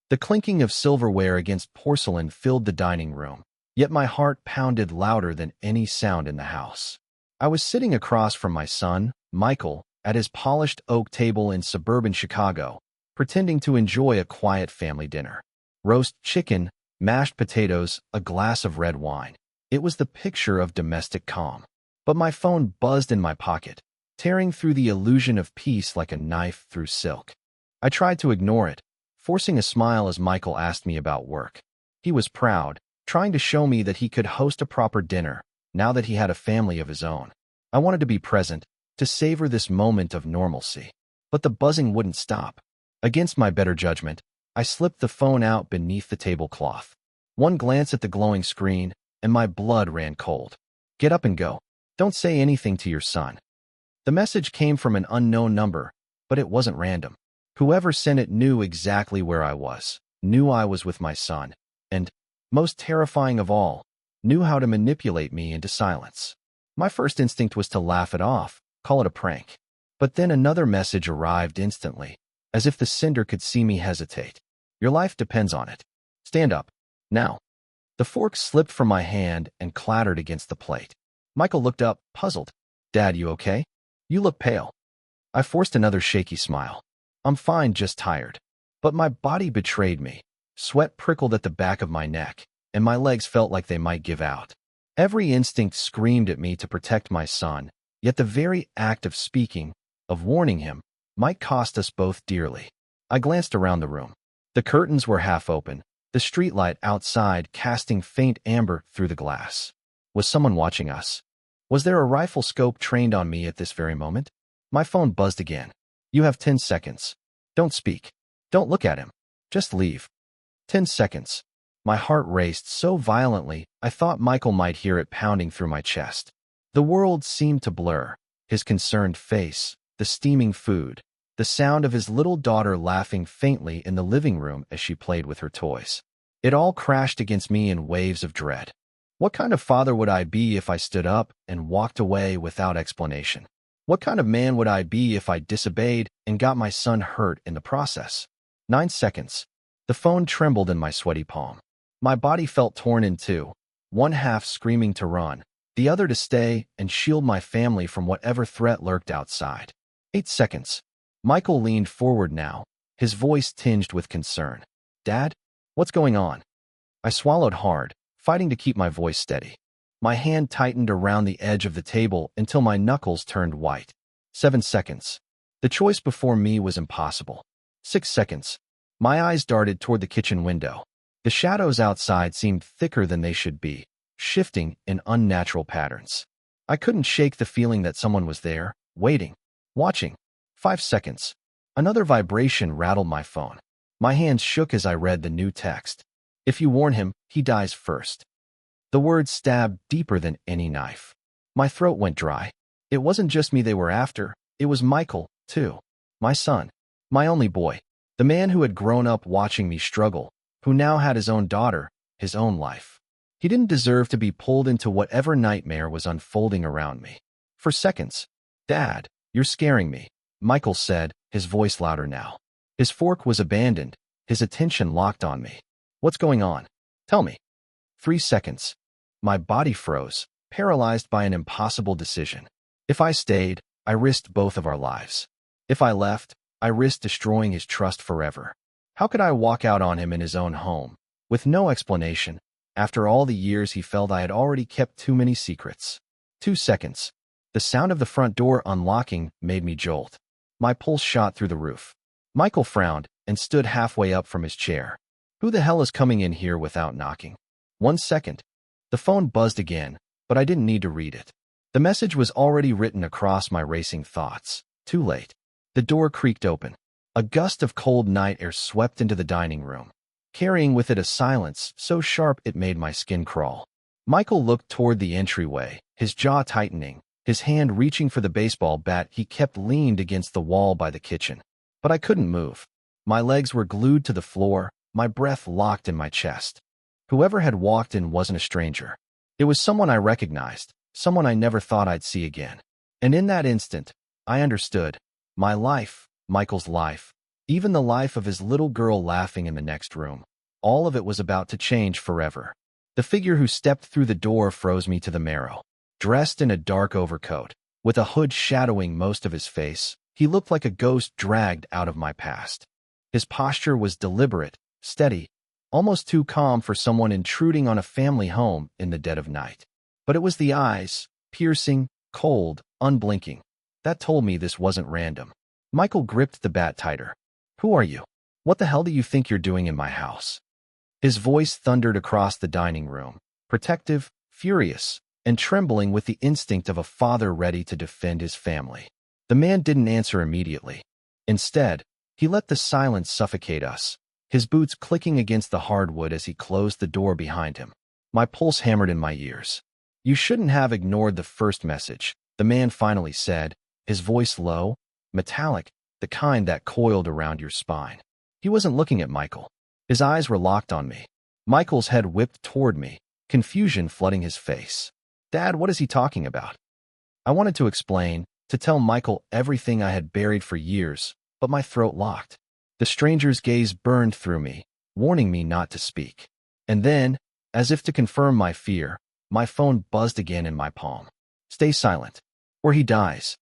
The clinking of silverware against porcelain filled the dining room, yet my heart pounded louder than any sound in the house. I was sitting across from my son, Michael, at his polished oak table in suburban Chicago, pretending to enjoy a quiet family dinner. Roast chicken, mashed potatoes, a glass of red wine. It was the picture of domestic calm. But my phone buzzed in my pocket, tearing through the illusion of peace like a knife through silk. I tried to ignore it, forcing a smile as Michael asked me about work. He was proud, trying to show me that he could host a proper dinner, now that he had a family of his own. I wanted to be present, to savor this moment of normalcy. But the buzzing wouldn't stop. Against my better judgment, I slipped the phone out beneath the tablecloth. One glance at the glowing screen, and my blood ran cold. Get up and go. Don't say anything to your son. The message came from an unknown number, but it wasn't random. Whoever sent it knew exactly where I was, knew I was with my son, and, most terrifying of all, knew how to manipulate me into silence. My first instinct was to laugh it off, call it a prank. But then another message arrived instantly, as if the sender could see me hesitate. Your life depends on it. Stand up. Now. The fork slipped from my hand and clattered against the plate. Michael looked up, puzzled. Dad, you okay? You look pale. I forced another shaky smile. I'm fine, just tired. But my body betrayed me. Sweat prickled at the back of my neck, and my legs felt like they might give out. Every instinct screamed at me to protect my son, yet the very act of speaking, of warning him, might cost us both dearly. I glanced around the room. The curtains were half open, the streetlight outside casting faint amber through the glass. Was someone watching us? Was there a rifle scope trained on me at this very moment? My phone buzzed again. You have 10 seconds. Don't speak. Don't look at him. Just leave. 10 seconds. My heart raced so violently, I thought Michael might hear it pounding through my chest. The world seemed to blur. His concerned face, the steaming food, the sound of his little daughter laughing faintly in the living room as she played with her toys. It all crashed against me in waves of dread. What kind of father would I be if I stood up and walked away without explanation? What kind of man would I be if I disobeyed and got my son hurt in the process? 9 seconds. The phone trembled in my sweaty palm. My body felt torn in two, one half screaming to run, the other to stay and shield my family from whatever threat lurked outside. 8 seconds. Michael leaned forward now, his voice tinged with concern. Dad? What's going on? I swallowed hard, fighting to keep my voice steady. My hand tightened around the edge of the table until my knuckles turned white. 7 seconds. The choice before me was impossible. 6 seconds. My eyes darted toward the kitchen window. The shadows outside seemed thicker than they should be, shifting in unnatural patterns. I couldn't shake the feeling that someone was there, waiting, watching. 5 seconds. Another vibration rattled my phone. My hands shook as I read the new text. If you warn him, he dies first. The words stabbed deeper than any knife. My throat went dry. It wasn't just me they were after, it was Michael, too. My son. My only boy. The man who had grown up watching me struggle, who now had his own daughter, his own life. He didn't deserve to be pulled into whatever nightmare was unfolding around me. For seconds. Dad, you're scaring me, Michael said, his voice louder now. His fork was abandoned, his attention locked on me. What's going on? Tell me. 3 seconds. My body froze, paralyzed by an impossible decision. If I stayed, I risked both of our lives. If I left, I risked destroying his trust forever. How could I walk out on him in his own home, with no explanation, after all the years he felt I had already kept too many secrets? 2 seconds. The sound of the front door unlocking made me jolt. My pulse shot through the roof. Michael frowned and stood halfway up from his chair. Who the hell is coming in here without knocking? 1 second. The phone buzzed again, but I didn't need to read it. The message was already written across my racing thoughts. Too late. The door creaked open. A gust of cold night air swept into the dining room, carrying with it a silence so sharp it made my skin crawl. Michael looked toward the entryway, his jaw tightening, his hand reaching for the baseball bat he kept leaned against the wall by the kitchen. But I couldn't move. My legs were glued to the floor, my breath locked in my chest. Whoever had walked in wasn't a stranger. It was someone I recognized, someone I never thought I'd see again. And in that instant, I understood. My life, Michael's life, Even the life of his little girl laughing in the next room. All of it was about to change forever. The figure who stepped through the door froze me to the marrow. Dressed in a dark overcoat, with a hood shadowing most of his face, he looked like a ghost dragged out of my past. His posture was deliberate, steady, almost too calm for someone intruding on a family home in the dead of night. But it was the eyes, piercing, cold, unblinking, that told me this wasn't random. Michael gripped the bat tighter. "Who are you? What the hell do you think you're doing in my house?" His voice thundered across the dining room, protective, furious, and trembling with the instinct of a father ready to defend his family. The man didn't answer immediately. Instead, he let the silence suffocate us, his boots clicking against the hardwood as he closed the door behind him. My pulse hammered in my ears. "You shouldn't have ignored the first message," the man finally said, his voice low, metallic, the kind that coiled around your spine. He wasn't looking at Michael. His eyes were locked on me. Michael's head whipped toward me, confusion flooding his face. "Dad, what is he talking about?" I wanted to explain, to tell Michael everything I had buried for years, but my throat locked. The stranger's gaze burned through me, warning me not to speak. And then, as if to confirm my fear, my phone buzzed again in my palm. "Stay silent, or he dies."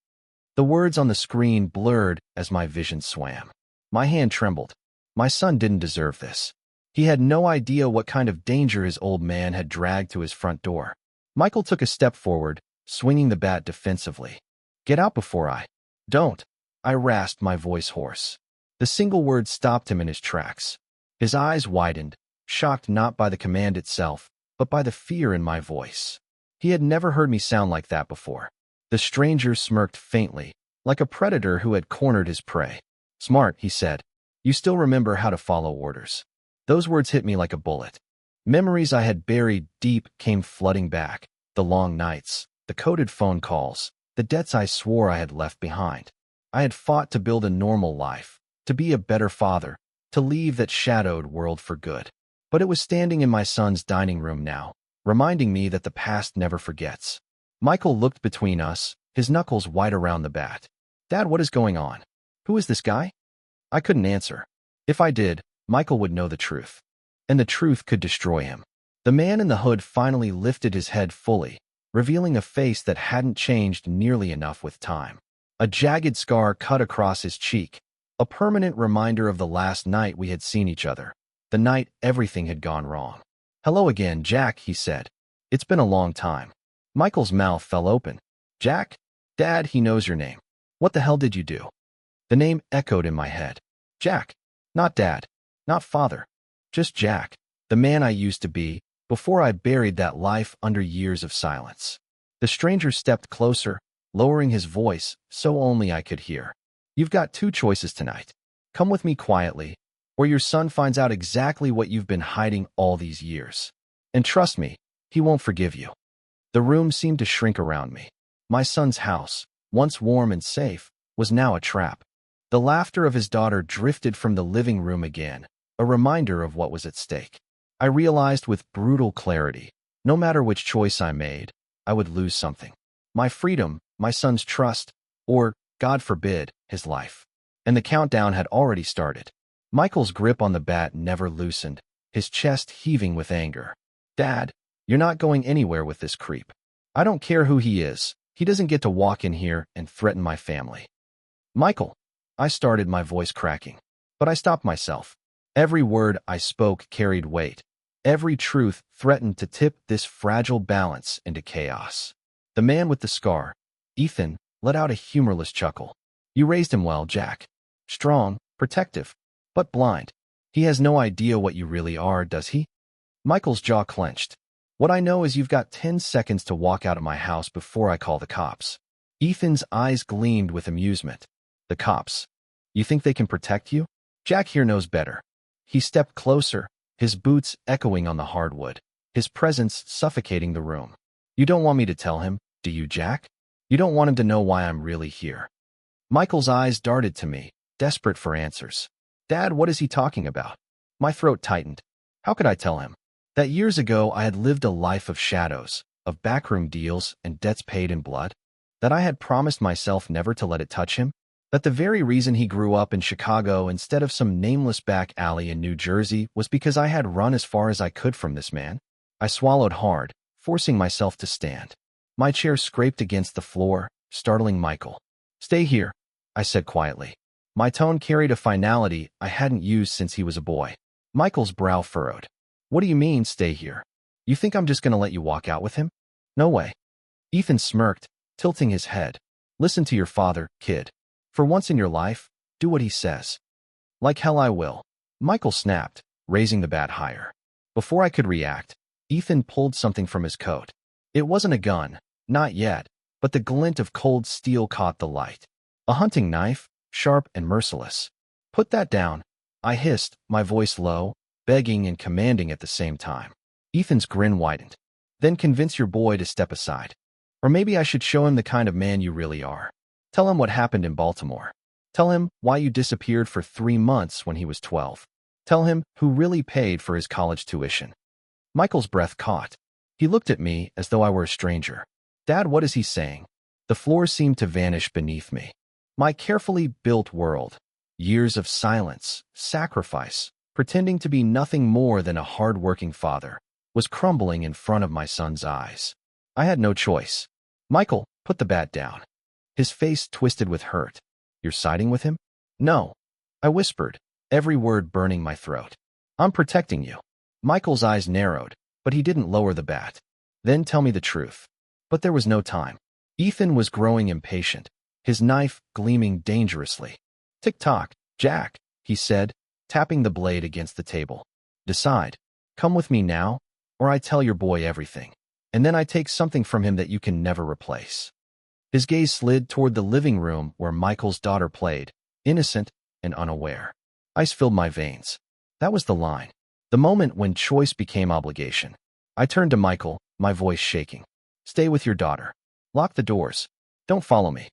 The words on the screen blurred as my vision swam. My hand trembled. My son didn't deserve this. He had no idea what kind of danger his old man had dragged to his front door. Michael took a step forward, swinging the bat defensively. "Get out before I—" "Don't," I rasped, my voice hoarse. The single word stopped him in his tracks. His eyes widened, shocked not by the command itself, but by the fear in my voice. He had never heard me sound like that before. The stranger smirked faintly, like a predator who had cornered his prey. "Smart," he said. "You still remember how to follow orders." Those words hit me like a bullet. Memories I had buried deep came flooding back. The long nights, the coded phone calls, the debts I swore I had left behind. I had fought to build a normal life, to be a better father, to leave that shadowed world for good. But it was standing in my son's dining room now, reminding me that the past never forgets. Michael looked between us, his knuckles white around the bat. "Dad, what is going on? Who is this guy?" I couldn't answer. If I did, Michael would know the truth. And the truth could destroy him. The man in the hood finally lifted his head fully, revealing a face that hadn't changed nearly enough with time. A jagged scar cut across his cheek, a permanent reminder of the last night we had seen each other, the night everything had gone wrong. "Hello again, Jack," he said. "It's been a long time." Michael's mouth fell open. "Jack? Dad, he knows your name. What the hell did you do?" The name echoed in my head. Jack. Not Dad. Not Father. Just Jack, the man I used to be, before I buried that life under years of silence. The stranger stepped closer, lowering his voice so only I could hear. "You've got two choices tonight. Come with me quietly, or your son finds out exactly what you've been hiding all these years. And trust me, he won't forgive you." The room seemed to shrink around me. My son's house, once warm and safe, was now a trap. The laughter of his daughter drifted from the living room again, a reminder of what was at stake. I realized with brutal clarity, no matter which choice I made, I would lose something. My freedom, my son's trust, or, God forbid, his life. And the countdown had already started. Michael's grip on the bat never loosened, his chest heaving with anger. "Dad, you're not going anywhere with this creep. I don't care who he is. He doesn't get to walk in here and threaten my family." "Michael," I started, my voice cracking. But I stopped myself. Every word I spoke carried weight. Every truth threatened to tip this fragile balance into chaos. The man with the scar, Ethan, let out a humorless chuckle. "You raised him well, Jack. Strong, protective, but blind. He has no idea what you really are, does he?" Michael's jaw clenched. "What I know is you've got 10 seconds to walk out of my house before I call the cops." Ethan's eyes gleamed with amusement. "The cops? You think they can protect you? Jack here knows better." He stepped closer, his boots echoing on the hardwood, his presence suffocating the room. "You don't want me to tell him, do you, Jack? You don't want him to know why I'm really here." Michael's eyes darted to me, desperate for answers. "Dad, what is he talking about?" My throat tightened. How could I tell him? That years ago I had lived a life of shadows, of backroom deals and debts paid in blood? That I had promised myself never to let it touch him? That the very reason he grew up in Chicago instead of some nameless back alley in New Jersey was because I had run as far as I could from this man? I swallowed hard, forcing myself to stand. My chair scraped against the floor, startling Michael. "Stay here," I said quietly. My tone carried a finality I hadn't used since he was a boy. Michael's brow furrowed. "What do you mean, stay here? You think I'm just going to let you walk out with him? No way." Ethan smirked, tilting his head. "Listen to your father, kid. For once in your life, do what he says." "Like hell I will," Michael snapped, raising the bat higher. Before I could react, Ethan pulled something from his coat. It wasn't a gun, not yet, but the glint of cold steel caught the light. A hunting knife, sharp and merciless. "Put that down," I hissed, my voice low, begging and commanding at the same time. Ethan's grin widened. "Then convince your boy to step aside. Or maybe I should show him the kind of man you really are. Tell him what happened in Baltimore. Tell him why you disappeared for 3 months when he was 12. Tell him who really paid for his college tuition." Michael's breath caught. He looked at me as though I were a stranger. "Dad, what is he saying?" The floor seemed to vanish beneath me. My carefully built world. Years of silence, sacrifice, pretending to be nothing more than a hard-working father, was crumbling in front of my son's eyes. I had no choice. "Michael, put the bat down." His face twisted with hurt. "You're siding with him?" "No," I whispered, every word burning my throat. "I'm protecting you." Michael's eyes narrowed, but he didn't lower the bat. "Then tell me the truth." But there was no time. Ethan was growing impatient, his knife gleaming dangerously. "Tick-tock, Jack," he said, tapping the blade against the table. "Decide. Come with me now, or I tell your boy everything. And then I take something from him that you can never replace." His gaze slid toward the living room where Michael's daughter played, innocent and unaware. Ice filled my veins. That was the line. The moment when choice became obligation. I turned to Michael, my voice shaking. "Stay with your daughter. Lock the doors. Don't follow me."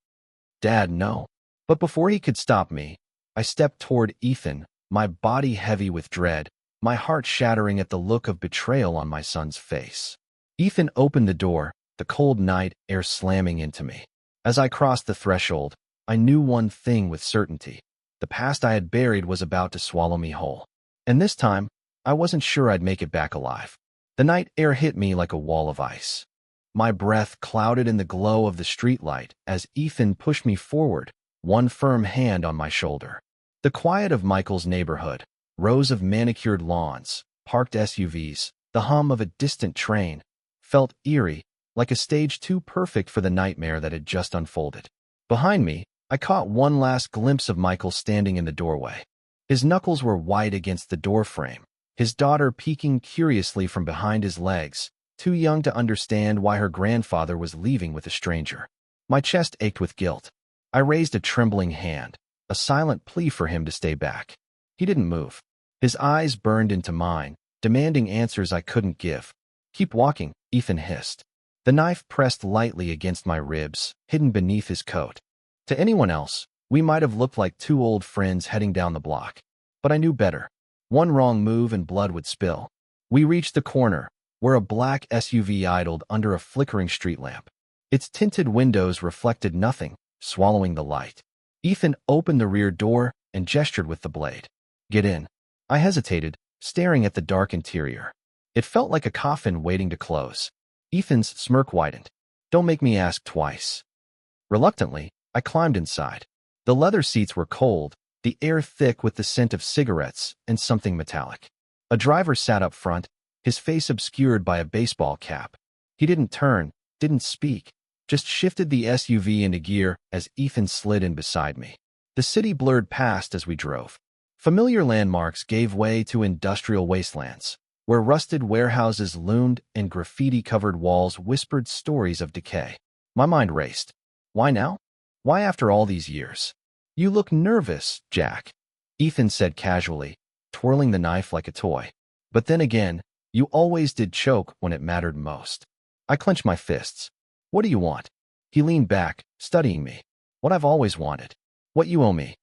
"Dad, no." But before he could stop me, I stepped toward Ethan, my body heavy with dread, my heart shattering at the look of betrayal on my son's face. Ethan opened the door, the cold night air slamming into me. As I crossed the threshold, I knew one thing with certainty. The past I had buried was about to swallow me whole. And this time, I wasn't sure I'd make it back alive. The night air hit me like a wall of ice. My breath clouded in the glow of the streetlight as Ethan pushed me forward, one firm hand on my shoulder. The quiet of Michael's neighborhood, rows of manicured lawns, parked SUVs, the hum of a distant train, felt eerie, like a stage too perfect for the nightmare that had just unfolded. Behind me, I caught one last glimpse of Michael standing in the doorway. His knuckles were white against the doorframe, his daughter peeking curiously from behind his legs, too young to understand why her grandfather was leaving with a stranger. My chest ached with guilt. I raised a trembling hand, a silent plea for him to stay back. He didn't move. His eyes burned into mine, demanding answers I couldn't give. "Keep walking," Ethan hissed. The knife pressed lightly against my ribs, hidden beneath his coat. To anyone else, we might have looked like two old friends heading down the block. But I knew better. One wrong move and blood would spill. We reached the corner, where a black SUV idled under a flickering street lamp. Its tinted windows reflected nothing, swallowing the light. Ethan opened the rear door and gestured with the blade. "Get in." I hesitated, staring at the dark interior. It felt like a coffin waiting to close. Ethan's smirk widened. "Don't make me ask twice." Reluctantly, I climbed inside. The leather seats were cold, the air thick with the scent of cigarettes and something metallic. A driver sat up front, his face obscured by a baseball cap. He didn't turn, didn't speak, just shifted the SUV into gear as Ethan slid in beside me. The city blurred past as we drove. Familiar landmarks gave way to industrial wastelands, where rusted warehouses loomed and graffiti-covered walls whispered stories of decay. My mind raced. Why now? Why after all these years? "You look nervous, Jack," Ethan said casually, twirling the knife like a toy. "But then again, you always did choke when it mattered most." I clenched my fists. "What do you want?" He leaned back, studying me. "What I've always wanted. What you owe me."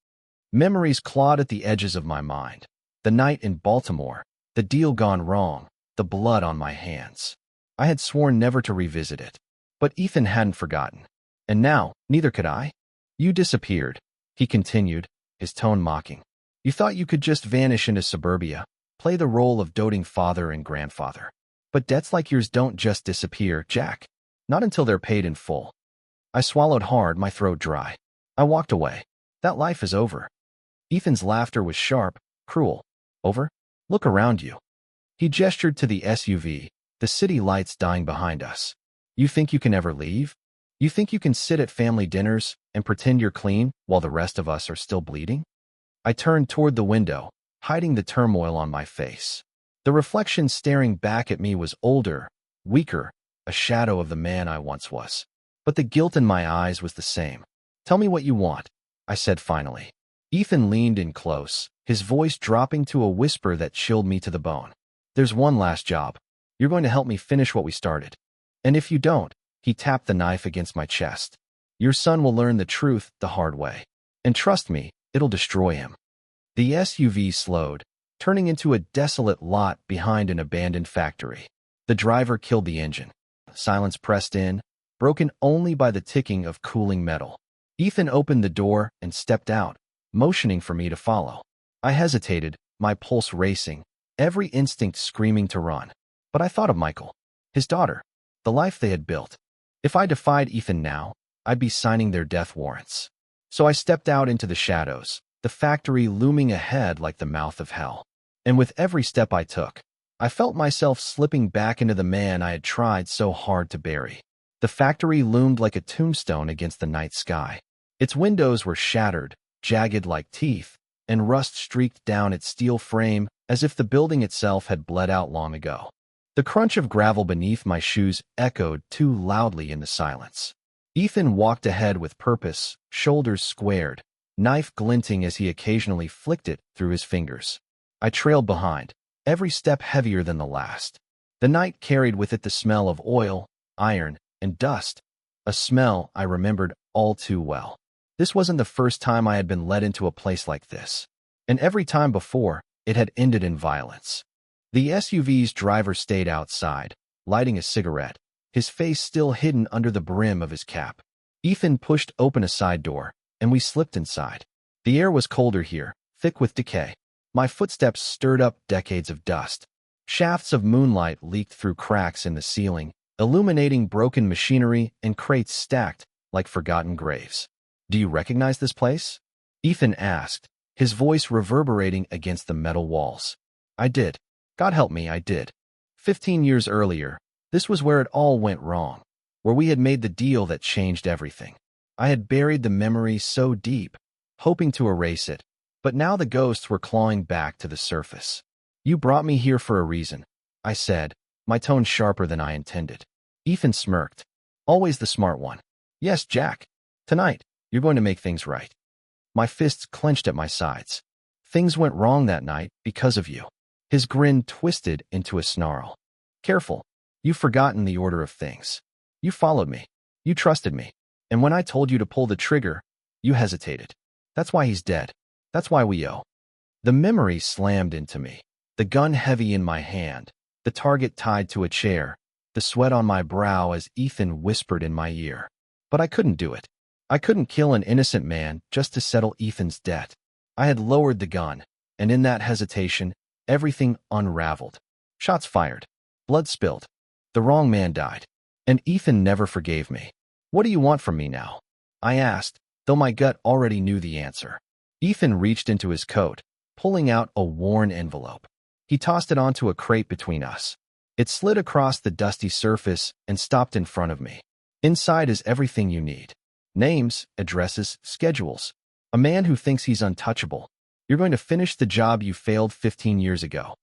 Memories clawed at the edges of my mind. The night in Baltimore, the deal gone wrong, the blood on my hands. I had sworn never to revisit it. But Ethan hadn't forgotten. And now, neither could I. "You disappeared," he continued, his tone mocking. You thought you could just vanish into suburbia, play the role of doting father and grandfather. But debts like yours don't just disappear, Jack. Not until they're paid in full. I swallowed hard, my throat dry. I walked away. That life is over. Ethan's laughter was sharp, cruel. Over? Look around you. He gestured to the SUV, the city lights dying behind us. You think you can ever leave? You think you can sit at family dinners and pretend you're clean while the rest of us are still bleeding? I turned toward the window, hiding the turmoil on my face. The reflection staring back at me was older, weaker, a shadow of the man I once was. But the guilt in my eyes was the same. Tell me what you want, I said finally. Ethan leaned in close, his voice dropping to a whisper that chilled me to the bone. There's one last job. You're going to help me finish what we started. And if you don't, he tapped the knife against my chest. Your son will learn the truth the hard way. And trust me, it'll destroy him. The SUV slowed, turning into a desolate lot behind an abandoned factory. The driver killed the engine. Silence pressed in, broken only by the ticking of cooling metal. Ethan opened the door and stepped out, motioning for me to follow. I hesitated, my pulse racing, every instinct screaming to run. But I thought of Michael, his daughter, the life they had built. If I defied Ethan now, I'd be signing their death warrants. So I stepped out into the shadows, the factory looming ahead like the mouth of hell. And with every step I took, I felt myself slipping back into the man I had tried so hard to bury. The factory loomed like a tombstone against the night sky. Its windows were shattered, jagged like teeth, and rust streaked down its steel frame as if the building itself had bled out long ago. The crunch of gravel beneath my shoes echoed too loudly in the silence. Ethan walked ahead with purpose, shoulders squared, knife glinting as he occasionally flicked it through his fingers. I trailed behind, every step heavier than the last. The night carried with it the smell of oil, iron, and dust, a smell I remembered all too well. This wasn't the first time I had been led into a place like this, and every time before, it had ended in violence. The SUV's driver stayed outside, lighting a cigarette, his face still hidden under the brim of his cap. Ethan pushed open a side door, and we slipped inside. The air was colder here, thick with decay. My footsteps stirred up decades of dust. Shafts of moonlight leaked through cracks in the ceiling, illuminating broken machinery and crates stacked like forgotten graves. Do you recognize this place? Ethan asked, his voice reverberating against the metal walls. I did. God help me, I did. 15 years earlier, this was where it all went wrong, where we had made the deal that changed everything. I had buried the memory so deep, hoping to erase it, but now the ghosts were clawing back to the surface. You brought me here for a reason, I said, my tone sharper than I intended. Ethan smirked. Always the smart one. Yes, Jack. Tonight, you're going to make things right. My fists clenched at my sides. Things went wrong that night because of you. His grin twisted into a snarl. Careful. You've forgotten the order of things. You followed me. You trusted me. And when I told you to pull the trigger, you hesitated. That's why he's dead. That's why we owe. The memory slammed into me. The gun heavy in my hand. The target tied to a chair. The sweat on my brow as Ethan whispered in my ear. But I couldn't do it. I couldn't kill an innocent man just to settle Ethan's debt. I had lowered the gun, and in that hesitation, everything unraveled. Shots fired. Blood spilled. The wrong man died. And Ethan never forgave me. What do you want from me now? I asked, though my gut already knew the answer. Ethan reached into his coat, pulling out a worn envelope. He tossed it onto a crate between us. It slid across the dusty surface and stopped in front of me. Inside is everything you need. Names, addresses, schedules. A man who thinks he's untouchable. You're going to finish the job you failed 15 years ago.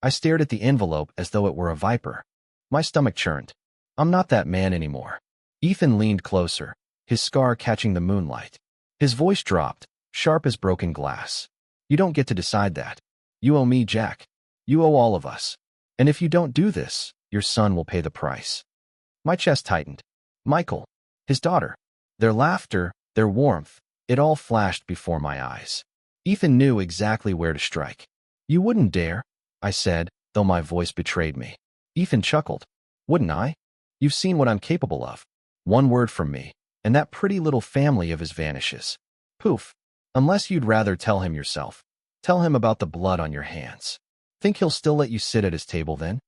I stared at the envelope as though it were a viper. My stomach churned. I'm not that man anymore. Ethan leaned closer, his scar catching the moonlight. His voice dropped, sharp as broken glass. You don't get to decide that. You owe me, Jack. You owe all of us. And if you don't do this, your son will pay the price. My chest tightened. Michael, his daughter, their laughter, their warmth, it all flashed before my eyes. Ethan knew exactly where to strike. You wouldn't dare, I said, though my voice betrayed me. Ethan chuckled. Wouldn't I? You've seen what I'm capable of. One word from me, and that pretty little family of his vanishes. Poof. Unless you'd rather tell him yourself. Tell him about the blood on your hands. Think he'll still let you sit at his table then?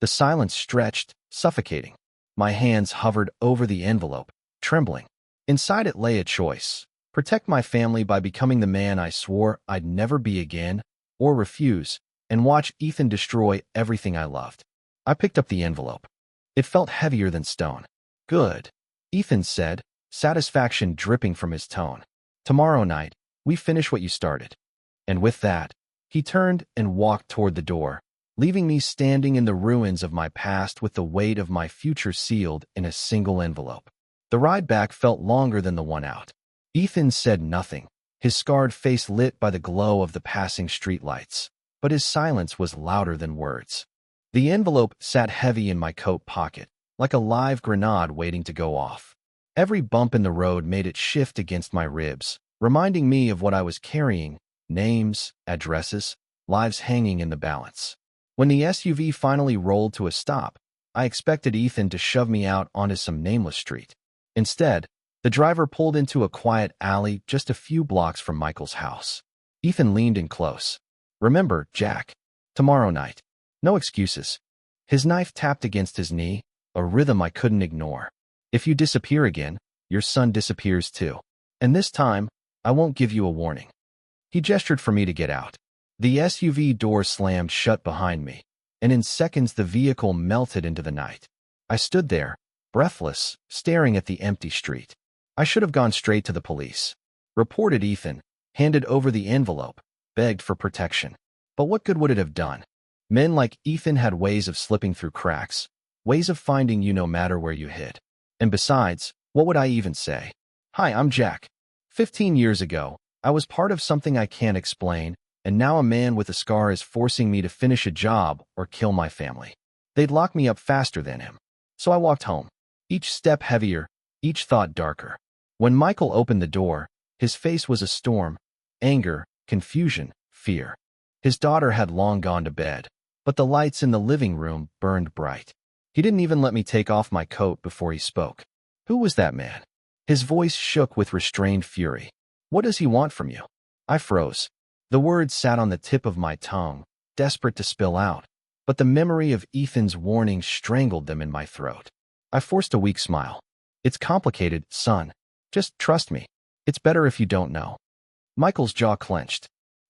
The silence stretched, suffocating. My hands hovered over the envelope, trembling. Inside it lay a choice: protect my family by becoming the man I swore I'd never be again, or refuse and watch Ethan destroy everything I loved. I picked up the envelope. It felt heavier than stone. Good, Ethan said, satisfaction dripping from his tone. Tomorrow night, we finish what you started. And with that, he turned and walked toward the door, leaving me standing in the ruins of my past with the weight of my future sealed in a single envelope. The ride back felt longer than the one out. Ethan said nothing, his scarred face lit by the glow of the passing streetlights, but his silence was louder than words. The envelope sat heavy in my coat pocket, like a live grenade waiting to go off. Every bump in the road made it shift against my ribs, reminding me of what I was carrying: names, addresses, lives hanging in the balance. When the SUV finally rolled to a stop, I expected Ethan to shove me out onto some nameless street. Instead, the driver pulled into a quiet alley just a few blocks from Michael's house. Ethan leaned in close. Remember, Jack, tomorrow night. No excuses. His knife tapped against his knee, a rhythm I couldn't ignore. If you disappear again, your son disappears too. And this time, I won't give you a warning. He gestured for me to get out. The SUV door slammed shut behind me, and in seconds the vehicle melted into the night. I stood there, breathless, staring at the empty street. I should have gone straight to the police. Reported Ethan, handed over the envelope, begged for protection. But what good would it have done? Men like Ethan had ways of slipping through cracks, ways of finding you no matter where you hid. And besides, what would I even say? Hi, I'm Jack. 15 years ago, I was part of something I can't explain, and now a man with a scar is forcing me to finish a job or kill my family. They'd lock me up faster than him. So I walked home, each step heavier, each thought darker. When Michael opened the door, his face was a storm: anger, confusion, fear. His daughter had long gone to bed, but the lights in the living room burned bright. He didn't even let me take off my coat before he spoke. Who was that man? His voice shook with restrained fury. What does he want from you? I froze. The words sat on the tip of my tongue, desperate to spill out, but the memory of Ethan's warning strangled them in my throat. I forced a weak smile. It's complicated, son. Just trust me. It's better if you don't know. Michael's jaw clenched.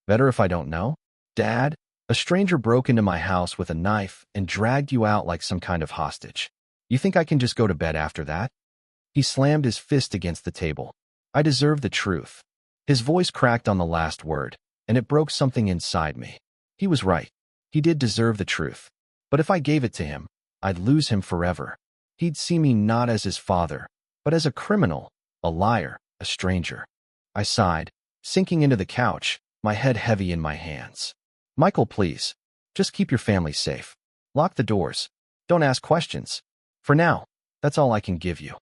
Better if I don't know? Dad, a stranger broke into my house with a knife and dragged you out like some kind of hostage. You think I can just go to bed after that? He slammed his fist against the table. I deserve the truth. His voice cracked on the last word, and it broke something inside me. He was right. He did deserve the truth. But if I gave it to him, I'd lose him forever. He'd see me not as his father, but as a criminal, a liar, a stranger. I sighed, sinking into the couch, my head heavy in my hands. Michael, please. Just keep your family safe. Lock the doors. Don't ask questions. For now, that's all I can give you.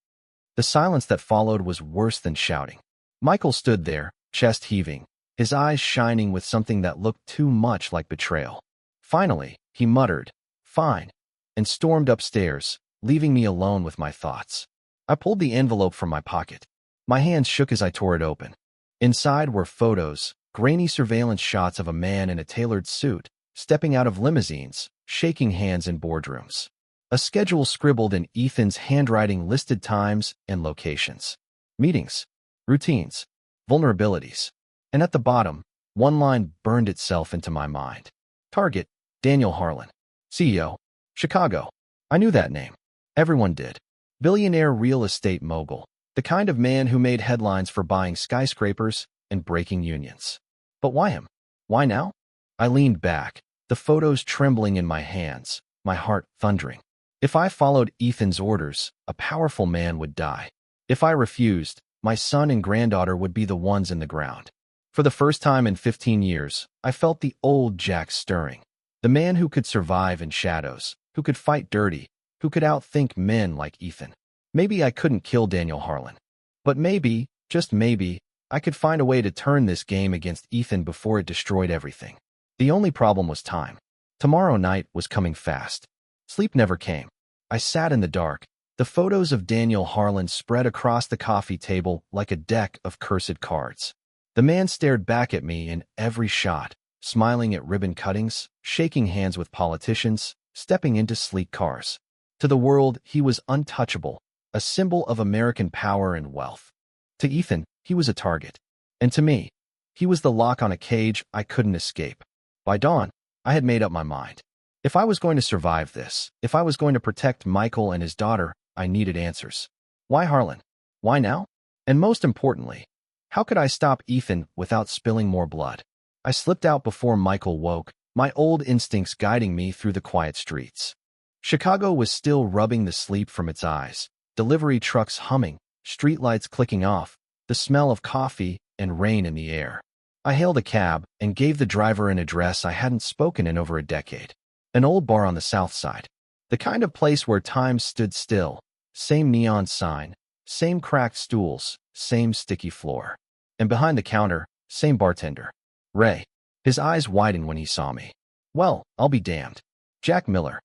The silence that followed was worse than shouting. Michael stood there, chest heaving, his eyes shining with something that looked too much like betrayal. Finally, he muttered, "Fine," and stormed upstairs, leaving me alone with my thoughts. I pulled the envelope from my pocket. My hands shook as I tore it open. Inside were photos, grainy surveillance shots of a man in a tailored suit, stepping out of limousines, shaking hands in boardrooms. A schedule scribbled in Ethan's handwriting listed times and locations. Meetings, routines, vulnerabilities. And at the bottom, one line burned itself into my mind. Target, Daniel Harlan. CEO, Chicago. I knew that name. Everyone did. Billionaire real estate mogul. The kind of man who made headlines for buying skyscrapers and breaking unions. But why him? Why now? I leaned back, the photos trembling in my hands, my heart thundering. If I followed Ethan's orders, a powerful man would die. If I refused, my son and granddaughter would be the ones in the ground. For the first time in 15 years, I felt the old Jack stirring. The man who could survive in shadows, who could fight dirty, who could outthink men like Ethan. Maybe I couldn't kill Daniel Harlan. But maybe, just maybe, I could find a way to turn this game against Ethan before it destroyed everything. The only problem was time. Tomorrow night was coming fast. Sleep never came. I sat in the dark, the photos of Daniel Harlan spread across the coffee table like a deck of cursed cards. The man stared back at me in every shot, smiling at ribbon cuttings, shaking hands with politicians, stepping into sleek cars. To the world, he was untouchable, a symbol of American power and wealth. To Ethan, he was a target. And to me, he was the lock on a cage I couldn't escape. By dawn, I had made up my mind. If I was going to survive this, if I was going to protect Michael and his daughter, I needed answers. Why Harlan? Why now? And most importantly, how could I stop Ethan without spilling more blood? I slipped out before Michael woke, my old instincts guiding me through the quiet streets. Chicago was still rubbing the sleep from its eyes, delivery trucks humming, streetlights clicking off, the smell of coffee and rain in the air. I hailed a cab and gave the driver an address I hadn't spoken in over a decade. An old bar on the south side. The kind of place where time stood still. Same neon sign, same cracked stools, same sticky floor. And behind the counter, same bartender. Ray. His eyes widened when he saw me. Well, I'll be damned. Jack Miller.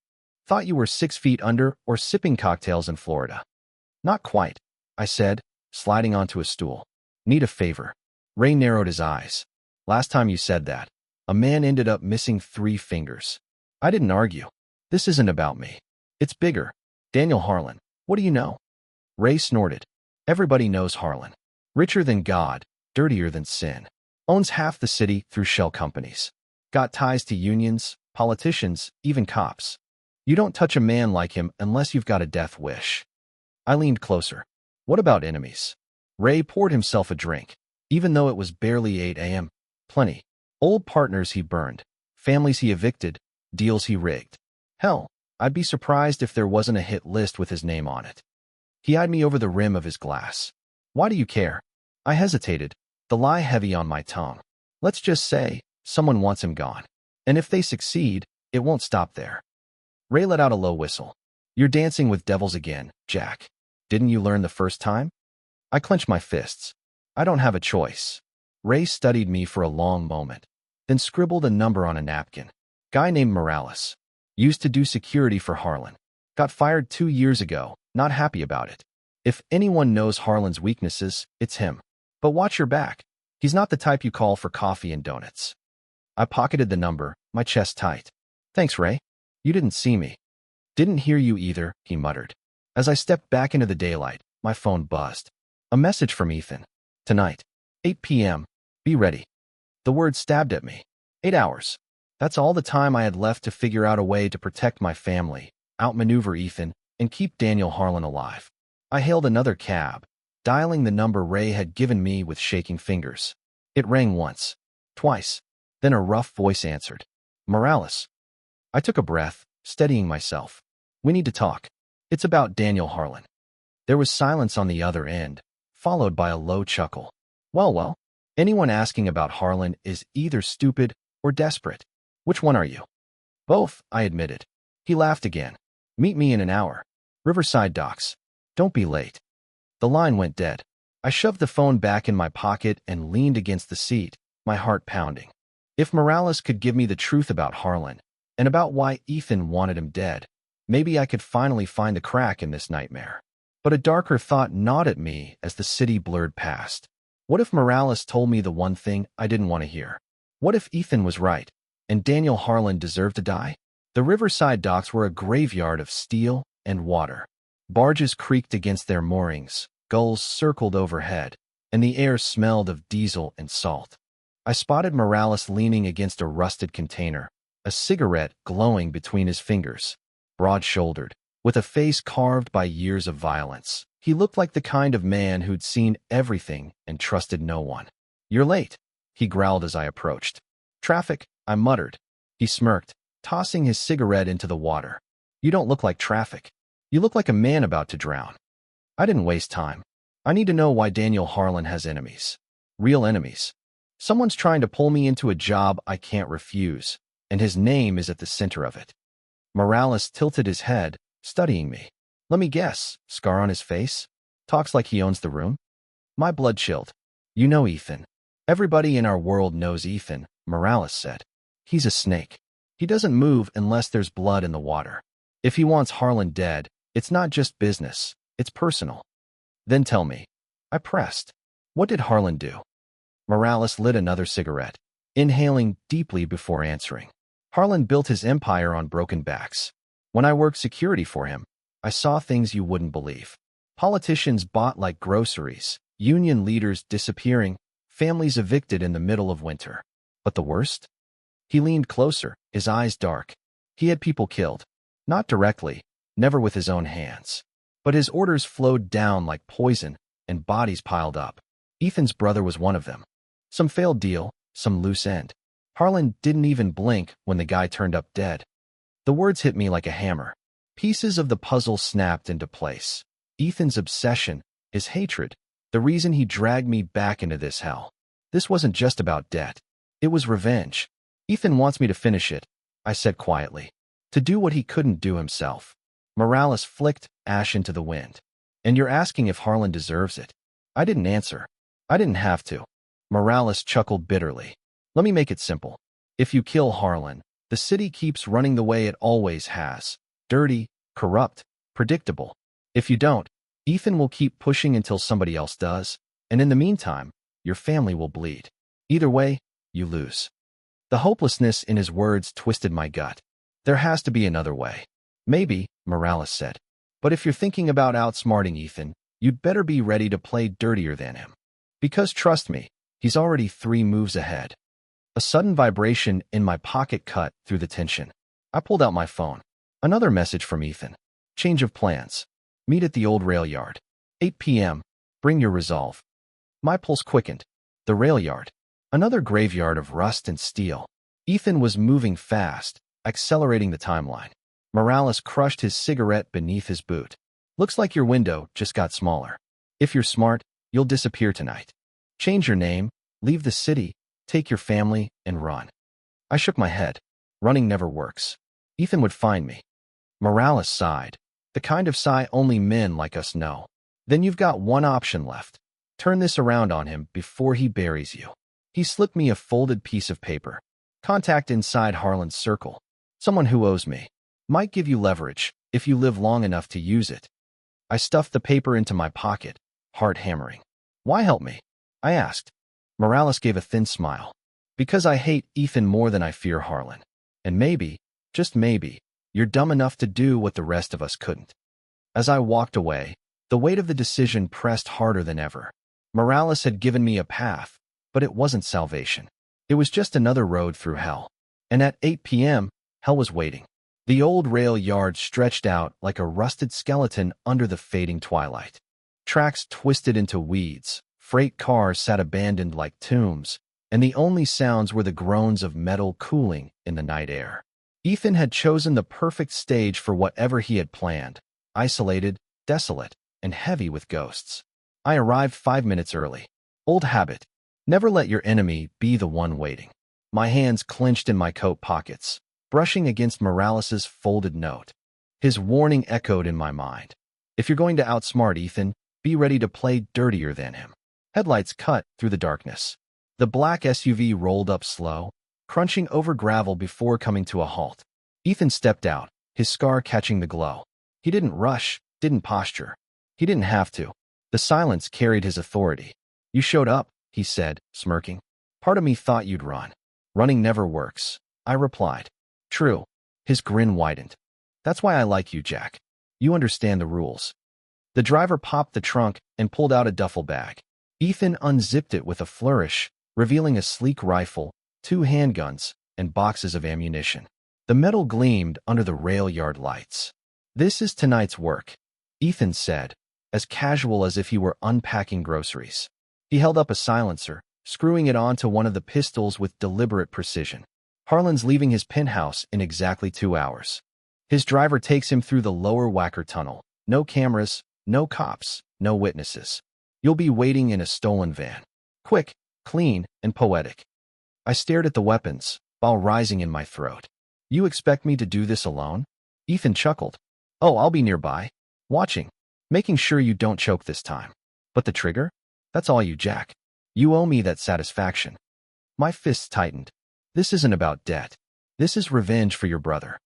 Thought you were 6 feet under or sipping cocktails in Florida. Not quite, I said, sliding onto a stool. Need a favor. Ray narrowed his eyes. Last time you said that, a man ended up missing 3 fingers. I didn't argue. This isn't about me. It's bigger. Daniel Harlan. What do you know? Ray snorted. Everybody knows Harlan. Richer than God, dirtier than sin. Owns half the city through shell companies. Got ties to unions, politicians, even cops. You don't touch a man like him unless you've got a death wish. I leaned closer. What about enemies? Ray poured himself a drink. Even though it was barely 8 a.m., plenty. Old partners he burned, families he evicted, deals he rigged. Hell, I'd be surprised if there wasn't a hit list with his name on it. He eyed me over the rim of his glass. Why do you care? I hesitated, the lie heavy on my tongue. Let's just say, someone wants him gone. And if they succeed, it won't stop there. Ray let out a low whistle. You're dancing with devils again, Jack. Didn't you learn the first time? I clenched my fists. I don't have a choice. Ray studied me for a long moment, then scribbled a number on a napkin. Guy named Morales. Used to do security for Harlan. Got fired 2 years ago, not happy about it. If anyone knows Harlan's weaknesses, it's him. But watch your back. He's not the type you call for coffee and donuts. I pocketed the number, my chest tight. Thanks, Ray. You didn't see me. Didn't hear you either, he muttered. As I stepped back into the daylight, my phone buzzed. A message from Ethan. Tonight, 8 p.m. Be ready. The word stabbed at me. 8 hours. That's all the time I had left to figure out a way to protect my family, outmaneuver Ethan, and keep Daniel Harlan alive. I hailed another cab, dialing the number Ray had given me with shaking fingers. It rang once, twice, then a rough voice answered. Morales. I took a breath, steadying myself. We need to talk. It's about Daniel Harlan. There was silence on the other end, followed by a low chuckle. Well, anyone asking about Harlan is either stupid or desperate. Which one are you? Both, I admitted. He laughed again. Meet me in an hour. Riverside Docks. Don't be late. The line went dead. I shoved the phone back in my pocket and leaned against the seat, my heart pounding. If Morales could give me the truth about Harlan, and about why Ethan wanted him dead, maybe I could finally find the crack in this nightmare. But a darker thought gnawed at me as the city blurred past. What if Morales told me the one thing I didn't want to hear? What if Ethan was right, and Daniel Harlan deserved to die? The Riverside Docks were a graveyard of steel and water. Barges creaked against their moorings, gulls circled overhead, and the air smelled of diesel and salt. I spotted Morales leaning against a rusted container, a cigarette glowing between his fingers. Broad-shouldered, with a face carved by years of violence, he looked like the kind of man who'd seen everything and trusted no one. You're late, he growled as I approached. Traffic, I muttered. He smirked, tossing his cigarette into the water. You don't look like traffic. You look like a man about to drown. I didn't waste time. I need to know why Daniel Harlan has enemies. Real enemies. Someone's trying to pull me into a job I can't refuse, and his name is at the center of it. Morales tilted his head, studying me. Let me guess, scar on his face? Talks like he owns the room? My blood chilled. You know Ethan. Everybody in our world knows Ethan, Morales said. He's a snake. He doesn't move unless there's blood in the water. If he wants Harlan dead, it's not just business, it's personal. Then tell me. I pressed. What did Harlan do? Morales lit another cigarette, inhaling deeply before answering. Harlan built his empire on broken backs. When I worked security for him, I saw things you wouldn't believe. Politicians bought like groceries, union leaders disappearing, families evicted in the middle of winter. But the worst? He leaned closer, his eyes dark. He had people killed. Not directly, never with his own hands. But his orders flowed down like poison, and bodies piled up. Ethan's brother was one of them. Some failed deal, some loose end. Harlan didn't even blink when the guy turned up dead. The words hit me like a hammer. Pieces of the puzzle snapped into place. Ethan's obsession, his hatred, the reason he dragged me back into this hell. This wasn't just about debt. It was revenge. Ethan wants me to finish it, I said quietly. To do what he couldn't do himself. Morales flicked ash into the wind. And you're asking if Harlan deserves it? I didn't answer. I didn't have to. Morales chuckled bitterly. Let me make it simple. If you kill Harlan, the city keeps running the way it always has. Dirty, corrupt, predictable. If you don't, Ethan will keep pushing until somebody else does, and in the meantime, your family will bleed. Either way, you lose. The hopelessness in his words twisted my gut. There has to be another way. Maybe, Morales said. But if you're thinking about outsmarting Ethan, you'd better be ready to play dirtier than him. Because trust me, he's already 3 moves ahead. A sudden vibration in my pocket cut through the tension. I pulled out my phone. Another message from Ethan. Change of plans. Meet at the old rail yard. 8 p.m. Bring your resolve. My pulse quickened. The rail yard. Another graveyard of rust and steel. Ethan was moving fast, accelerating the timeline. Morales crushed his cigarette beneath his boot. Looks like your window just got smaller. If you're smart, you'll disappear tonight. Change your name, leave the city, take your family, and run. I shook my head. Running never works. Ethan would find me. Morales sighed. The kind of sigh only men like us know. Then you've got one option left. Turn this around on him before he buries you. He slipped me a folded piece of paper. Contact inside Harlan's circle. Someone who owes me. Might give you leverage, if you live long enough to use it. I stuffed the paper into my pocket, heart hammering. Why help me? I asked. Morales gave a thin smile. Because I hate Ethan more than I fear Harlan. And maybe, just maybe, you're dumb enough to do what the rest of us couldn't. As I walked away, the weight of the decision pressed harder than ever. Morales had given me a path, but it wasn't salvation. It was just another road through hell. And at 8 p.m., hell was waiting. The old rail yard stretched out like a rusted skeleton under the fading twilight. Tracks twisted into weeds, freight cars sat abandoned like tombs, and the only sounds were the groans of metal cooling in the night air. Ethan had chosen the perfect stage for whatever he had planned, isolated, desolate, and heavy with ghosts. I arrived 5 minutes early. Old habit. Never let your enemy be the one waiting. My hands clenched in my coat pockets, brushing against Morales's folded note. His warning echoed in my mind. If you're going to outsmart Ethan, be ready to play dirtier than him. Headlights cut through the darkness. The black SUV rolled up slow, crunching over gravel before coming to a halt. Ethan stepped out, his scar catching the glow. He didn't rush, didn't posture. He didn't have to. The silence carried his authority. You showed up, he said, smirking. Part of me thought you'd run. Running never works, I replied. True. His grin widened. That's why I like you, Jack. You understand the rules. The driver popped the trunk and pulled out a duffel bag. Ethan unzipped it with a flourish, revealing a sleek rifle, 2 handguns, and boxes of ammunition. The metal gleamed under the rail yard lights. This is tonight's work, Ethan said, as casual as if he were unpacking groceries. He held up a silencer, screwing it onto one of the pistols with deliberate precision. Harlan's leaving his penthouse in exactly 2 hours. His driver takes him through the lower Wacker tunnel. No cameras, no cops, no witnesses. You'll be waiting in a stolen van. Quick, clean, and poetic. I stared at the weapons, while rising in my throat. You expect me to do this alone? Ethan chuckled. Oh, I'll be nearby, watching, making sure you don't choke this time. But the trigger? That's all you, Jack. You owe me that satisfaction. My fists tightened. This isn't about debt. This is revenge for your brother.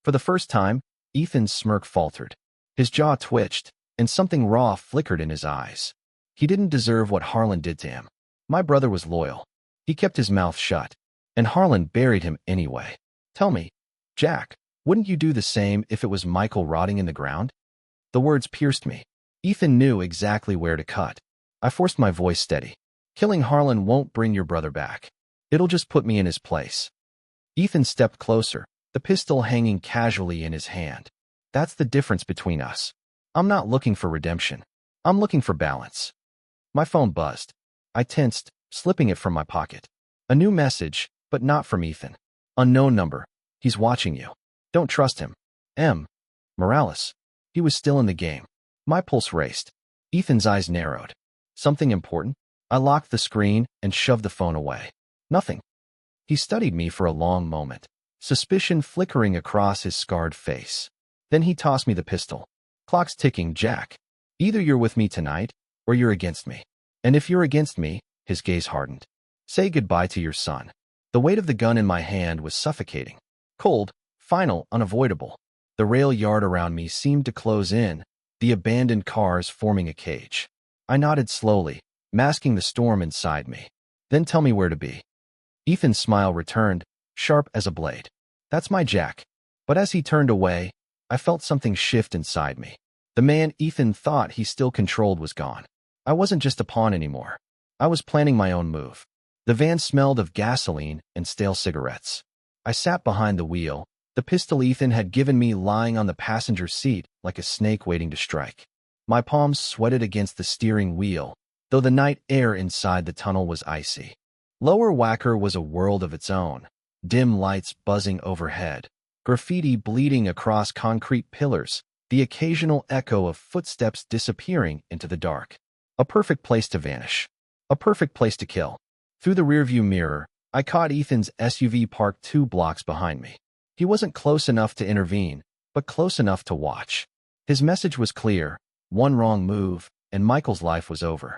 For the first time, Ethan's smirk faltered. His jaw twitched, and something raw flickered in his eyes. He didn't deserve what Harlan did to him. My brother was loyal. He kept his mouth shut, and Harlan buried him anyway. Tell me, Jack, wouldn't you do the same if it was Michael rotting in the ground? The words pierced me. Ethan knew exactly where to cut. I forced my voice steady. Killing Harlan won't bring your brother back. It'll just put me in his place. Ethan stepped closer, the pistol hanging casually in his hand. That's the difference between us. I'm not looking for redemption. I'm looking for balance. My phone buzzed. I tensed, slipping it from my pocket. A new message, but not from Ethan. Unknown number. He's watching you. Don't trust him. M. Morales. He was still in the game. My pulse raced. Ethan's eyes narrowed. Something important? I locked the screen and shoved the phone away. Nothing. He studied me for a long moment, suspicion flickering across his scarred face. Then he tossed me the pistol. Clock's ticking, Jack. Either you're with me tonight, or you're against me. And if you're against me, his gaze hardened. Say goodbye to your son. The weight of the gun in my hand was suffocating. Cold, final, unavoidable. The rail yard around me seemed to close in, the abandoned cars forming a cage. I nodded slowly, masking the storm inside me. Then tell me where to be. Ethan's smile returned, sharp as a blade. That's my Jack. But as he turned away, I felt something shift inside me. The man Ethan thought he still controlled was gone. I wasn't just a pawn anymore. I was planning my own move. The van smelled of gasoline and stale cigarettes. I sat behind the wheel, the pistol Ethan had given me lying on the passenger seat like a snake waiting to strike. My palms sweated against the steering wheel, though the night air inside the tunnel was icy. Lower Wacker was a world of its own, dim lights buzzing overhead, graffiti bleeding across concrete pillars, the occasional echo of footsteps disappearing into the dark. A perfect place to vanish. A perfect place to kill. Through the rearview mirror, I caught Ethan's SUV parked 2 blocks behind me. He wasn't close enough to intervene, but close enough to watch. His message was clear: one wrong move, and Michael's life was over.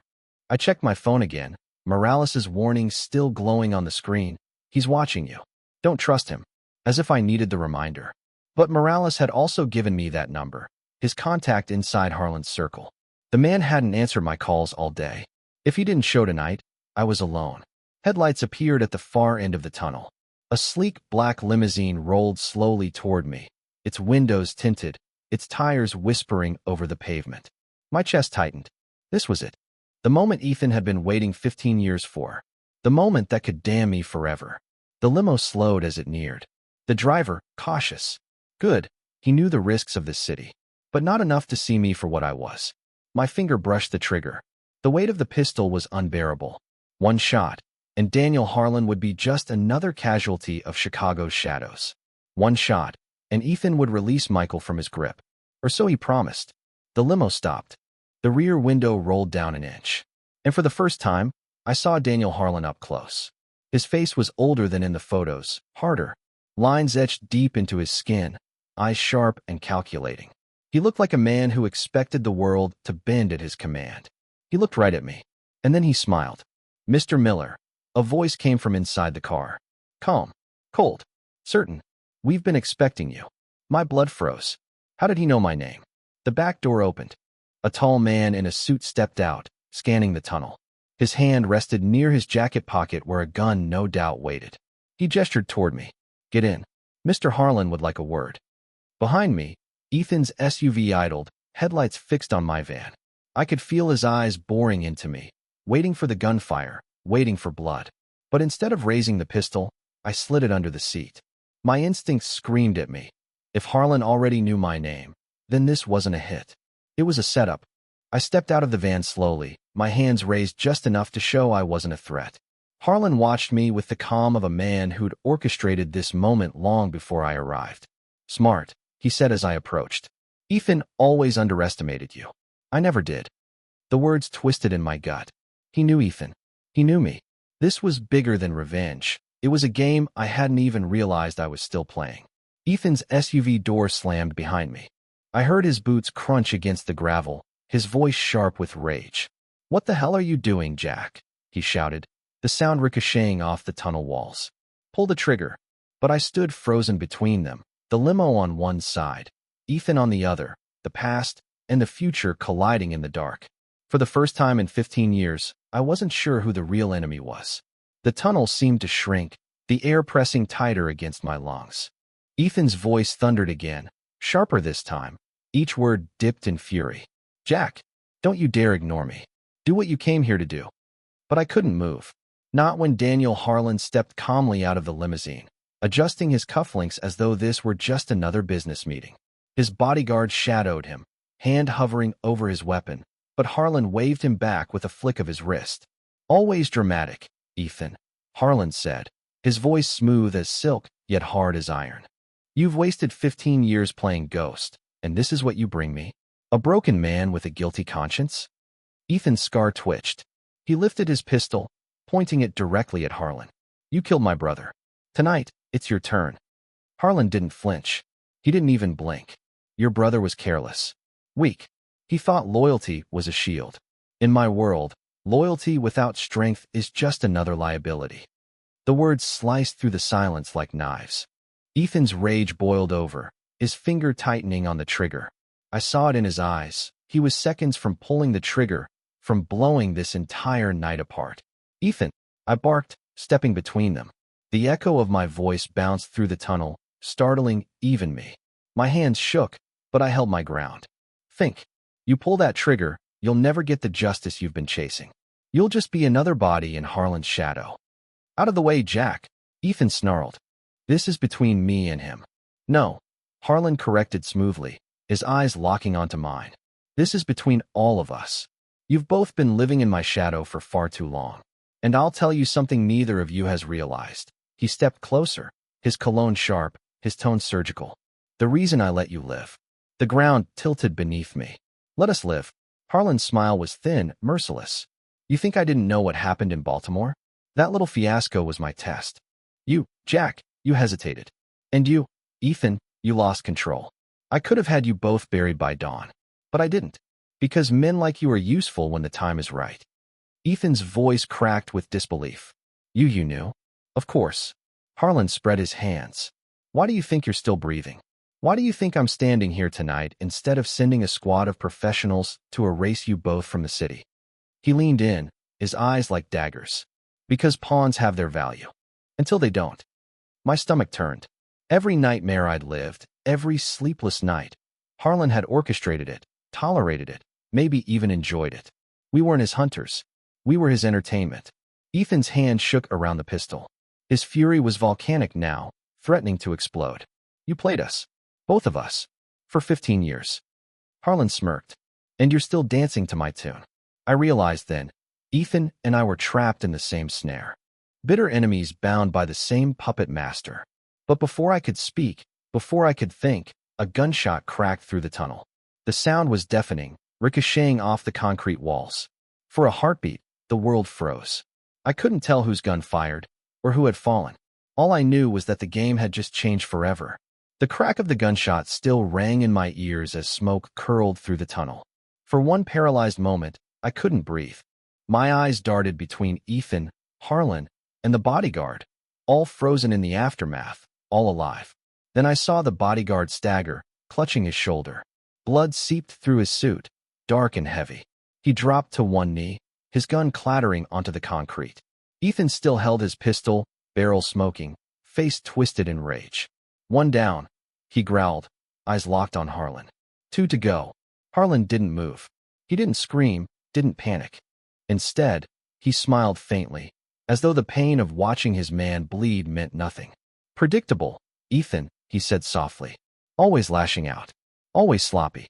I checked my phone again, Morales' warning still glowing on the screen. He's watching you. Don't trust him. As if I needed the reminder. But Morales had also given me that number, his contact inside Harlan's circle. The man hadn't answered my calls all day. If he didn't show tonight, I was alone. Headlights appeared at the far end of the tunnel. A sleek black limousine rolled slowly toward me, its windows tinted, its tires whispering over the pavement. My chest tightened. This was it. The moment Ethan had been waiting 15 years for. The moment that could damn me forever. The limo slowed as it neared. The driver, cautious. Good. He knew the risks of this city. But not enough to see me for what I was. My finger brushed the trigger. The weight of the pistol was unbearable. One shot, and Daniel Harlan would be just another casualty of Chicago's shadows. One shot, and Ethan would release Michael from his grip. Or so he promised. The limo stopped. The rear window rolled down an inch. And for the first time, I saw Daniel Harlan up close. His face was older than in the photos, harder. Lines etched deep into his skin, eyes sharp and calculating. He looked like a man who expected the world to bend at his command. He looked right at me. And then he smiled. Mr. Miller. A voice came from inside the car. Calm. Cold. Certain. We've been expecting you. My blood froze. How did he know my name? The back door opened. A tall man in a suit stepped out, scanning the tunnel. His hand rested near his jacket pocket where a gun no doubt waited. He gestured toward me. Get in. Mr. Harlan would like a word. Behind me, Ethan's SUV idled, headlights fixed on my van. I could feel his eyes boring into me, waiting for the gunfire, waiting for blood. But instead of raising the pistol, I slid it under the seat. My instincts screamed at me. If Harlan already knew my name, then this wasn't a hit. It was a setup. I stepped out of the van slowly, my hands raised just enough to show I wasn't a threat. Harlan watched me with the calm of a man who'd orchestrated this moment long before I arrived. Smart, he said as I approached. Ethan always underestimated you. I never did. The words twisted in my gut. He knew Ethan. He knew me. This was bigger than revenge. It was a game I hadn't even realized I was still playing. Ethan's SUV door slammed behind me. I heard his boots crunch against the gravel, his voice sharp with rage. What the hell are you doing, Jack? He shouted, the sound ricocheting off the tunnel walls. Pull the trigger. But I stood frozen between them, the limo on one side, Ethan on the other, the past and the future colliding in the dark. For the first time in 15 years, I wasn't sure who the real enemy was. The tunnel seemed to shrink, the air pressing tighter against my lungs. Ethan's voice thundered again, sharper this time. Each word dipped in fury. "Jack, don't you dare ignore me. Do what you came here to do." But I couldn't move. Not when Daniel Harlan stepped calmly out of the limousine, adjusting his cufflinks as though this were just another business meeting. His bodyguard shadowed him, hand hovering over his weapon, but Harlan waved him back with a flick of his wrist. "Always dramatic, Ethan," Harlan said, his voice smooth as silk, yet hard as iron. "You've wasted 15 years playing Ghost, and this is what you bring me? A broken man with a guilty conscience?" Ethan's scar twitched. He lifted his pistol, pointing it directly at Harlan. "You killed my brother. Tonight, it's your turn." Harlan didn't flinch. He didn't even blink. "Your brother was careless. Weak. He thought loyalty was a shield. In my world, loyalty without strength is just another liability." The words sliced through the silence like knives. Ethan's rage boiled over, his finger tightening on the trigger. I saw it in his eyes. He was seconds from pulling the trigger, from blowing this entire night apart. "Ethan," I barked, stepping between them. The echo of my voice bounced through the tunnel, startling even me. My hands shook, but I held my ground. "Think. You pull that trigger, you'll never get the justice you've been chasing. You'll just be another body in Harlan's shadow." "Out of the way, Jack," Ethan snarled. "This is between me and him." "No," Harlan corrected smoothly, his eyes locking onto mine. "This is between all of us. You've both been living in my shadow for far too long. And I'll tell you something neither of you has realized." He stepped closer, his cologne sharp, his tone surgical. "The reason I let you live." The ground tilted beneath me. "Let us live." Harlan's smile was thin, merciless. "You think I didn't know what happened in Baltimore? That little fiasco was my test. You, Jack, you hesitated. And you, Ethan, you lost control. I could have had you both buried by dawn. But I didn't. Because men like you are useful when the time is right." Ethan's voice cracked with disbelief. You knew." "Of course." Harlan spread his hands. "Why do you think you're still breathing? Why do you think I'm standing here tonight instead of sending a squad of professionals to erase you both from the city?" He leaned in, his eyes like daggers. "Because pawns have their value. Until they don't." My stomach turned. Every nightmare I'd lived, every sleepless night, Harlan had orchestrated it, tolerated it, maybe even enjoyed it. We weren't his hunters. We were his entertainment. Ethan's hand shook around the pistol. His fury was volcanic now, threatening to explode. "You played us. Both of us. For 15 years. Harlan smirked. "And you're still dancing to my tune." I realized then, Ethan and I were trapped in the same snare. Bitter enemies bound by the same puppet master. But before I could speak, before I could think, a gunshot cracked through the tunnel. The sound was deafening, ricocheting off the concrete walls. For a heartbeat, the world froze. I couldn't tell whose gun fired, or who had fallen. All I knew was that the game had just changed forever. The crack of the gunshot still rang in my ears as smoke curled through the tunnel. For one paralyzed moment, I couldn't breathe. My eyes darted between Ethan, Harlan, and the bodyguard, all frozen in the aftermath, all alive. Then I saw the bodyguard stagger, clutching his shoulder. Blood seeped through his suit, dark and heavy. He dropped to one knee, his gun clattering onto the concrete. Ethan still held his pistol, barrel smoking, face twisted in rage. "One down," he growled, eyes locked on Harlan. "Two to go." Harlan didn't move. He didn't scream, didn't panic. Instead, he smiled faintly, as though the pain of watching his man bleed meant nothing. "Predictable, Ethan," he said softly. "Always lashing out. Always sloppy."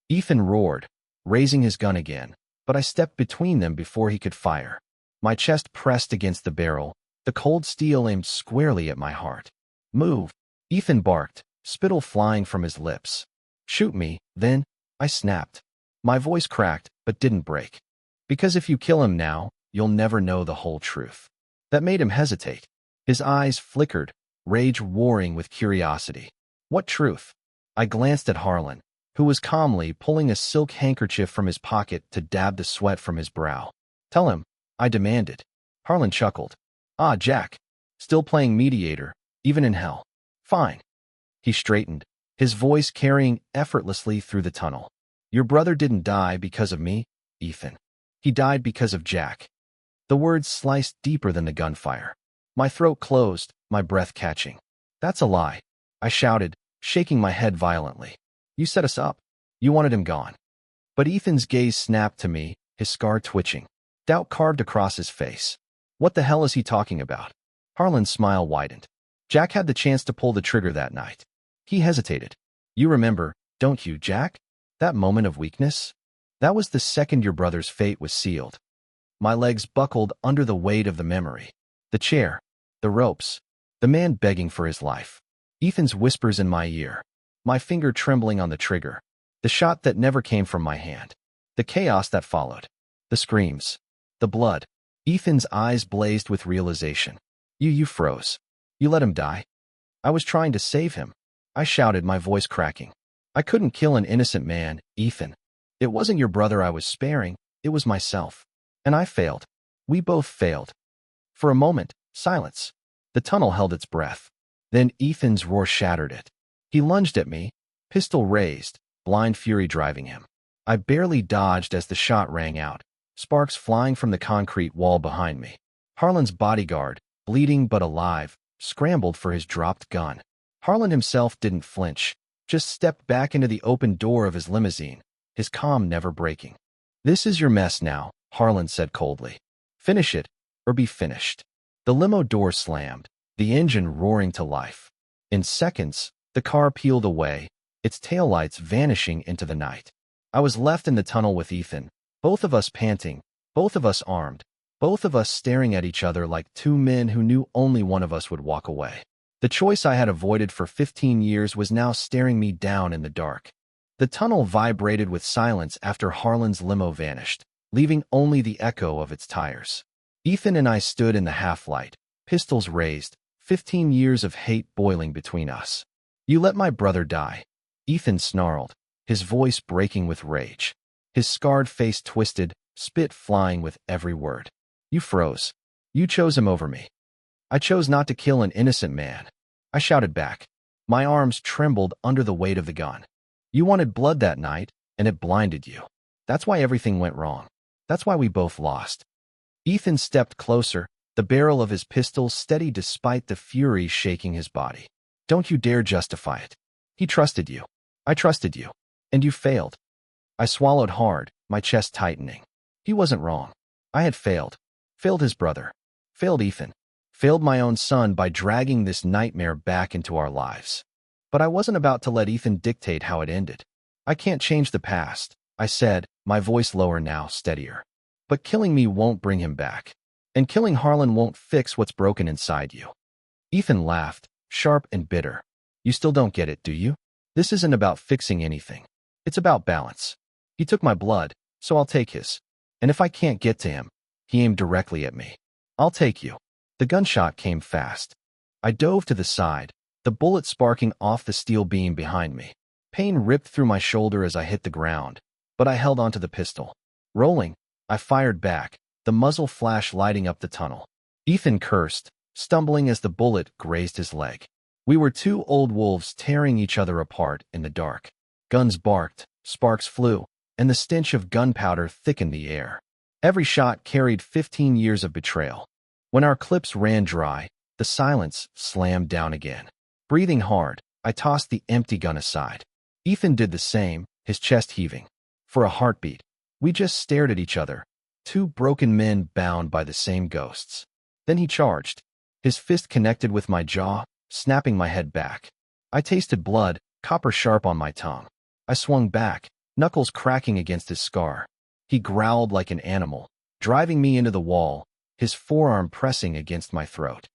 Ethan roared, raising his gun again, but I stepped between them before he could fire. My chest pressed against the barrel, the cold steel aimed squarely at my heart. "Move," Ethan barked, spittle flying from his lips. "Shoot me, then," I snapped. My voice cracked, but didn't break. "Because if you kill him now, you'll never know the whole truth." That made him hesitate. His eyes flickered, rage warring with curiosity. "What truth?" I glanced at Harlan, who was calmly pulling a silk handkerchief from his pocket to dab the sweat from his brow. "Tell him," I demanded. Harlan chuckled. "Ah, Jack. Still playing mediator, even in hell. Fine." He straightened, his voice carrying effortlessly through the tunnel. "Your brother didn't die because of me, Ethan. He died because of Jack. The words sliced deeper than the gunfire. My throat closed, my breath catching. That's a lie, I shouted, shaking my head violently. You set us up. You wanted him gone. But Ethan's gaze snapped to me, his scar twitching. Doubt carved across his face. What the hell is he talking about? Harlan's smile widened. Jack had the chance to pull the trigger that night. He hesitated. You remember, don't you, Jack? That moment of weakness? That was the second your brother's fate was sealed. My legs buckled under the weight of the memory. The chair, the ropes, the man begging for his life. Ethan's whispers in my ear. My finger trembling on the trigger. The shot that never came from my hand. The chaos that followed. The screams. The blood. Ethan's eyes blazed with realization. You froze. You let him die? I was trying to save him. I shouted, my voice cracking. I couldn't kill an innocent man, Ethan. It wasn't your brother I was sparing, it was myself. And I failed. We both failed. For a moment, silence. The tunnel held its breath. Then Ethan's roar shattered it. He lunged at me, pistol raised, blind fury driving him. I barely dodged as the shot rang out, sparks flying from the concrete wall behind me. Harlan's bodyguard, bleeding but alive, scrambled for his dropped gun. Harlan himself didn't flinch, just stepped back into the open door of his limousine, his calm never breaking. This is your mess now, Harlan said coldly. Finish it, or be finished. The limo door slammed, the engine roaring to life. In seconds, the car peeled away, its taillights vanishing into the night. I was left in the tunnel with Ethan, both of us panting, both of us armed, both of us staring at each other like two men who knew only one of us would walk away. The choice I had avoided for 15 years was now staring me down in the dark. The tunnel vibrated with silence after Harlan's limo vanished, leaving only the echo of its tires. Ethan and I stood in the half-light, pistols raised, 15 years of hate boiling between us. You let my brother die. Ethan snarled, his voice breaking with rage. His scarred face twisted, spit flying with every word. You froze. You chose him over me. I chose not to kill an innocent man. I shouted back. My arms trembled under the weight of the gun. You wanted blood that night, and it blinded you. That's why everything went wrong. That's why we both lost. Ethan stepped closer, the barrel of his pistol steady despite the fury shaking his body. Don't you dare justify it. He trusted you. I trusted you. And you failed. I swallowed hard, my chest tightening. He wasn't wrong. I had failed. Failed his brother. Failed Ethan. Failed my own son by dragging this nightmare back into our lives. But I wasn't about to let Ethan dictate how it ended. I can't change the past, I said, my voice lower now, steadier. But killing me won't bring him back. And killing Harlan won't fix what's broken inside you. Ethan laughed, sharp and bitter. You still don't get it, do you? This isn't about fixing anything. It's about balance. He took my blood, so I'll take his. And if I can't get to him, he aimed directly at me. I'll take you. The gunshot came fast. I dove to the side, the bullet sparking off the steel beam behind me. Pain ripped through my shoulder as I hit the ground, but I held onto the pistol. Rolling, I fired back, the muzzle flash lighting up the tunnel. Ethan cursed, stumbling as the bullet grazed his leg. We were two old wolves tearing each other apart in the dark. Guns barked, sparks flew, and the stench of gunpowder thickened the air. Every shot carried 15 years of betrayal. When our clips ran dry, the silence slammed down again. Breathing hard, I tossed the empty gun aside. Ethan did the same, his chest heaving. For a heartbeat, we just stared at each other, two broken men bound by the same ghosts. Then he charged. His fist connected with my jaw, snapping my head back. I tasted blood, copper sharp on my tongue. I swung back, knuckles cracking against his scar. He growled like an animal, driving me into the wall, his forearm pressing against my throat.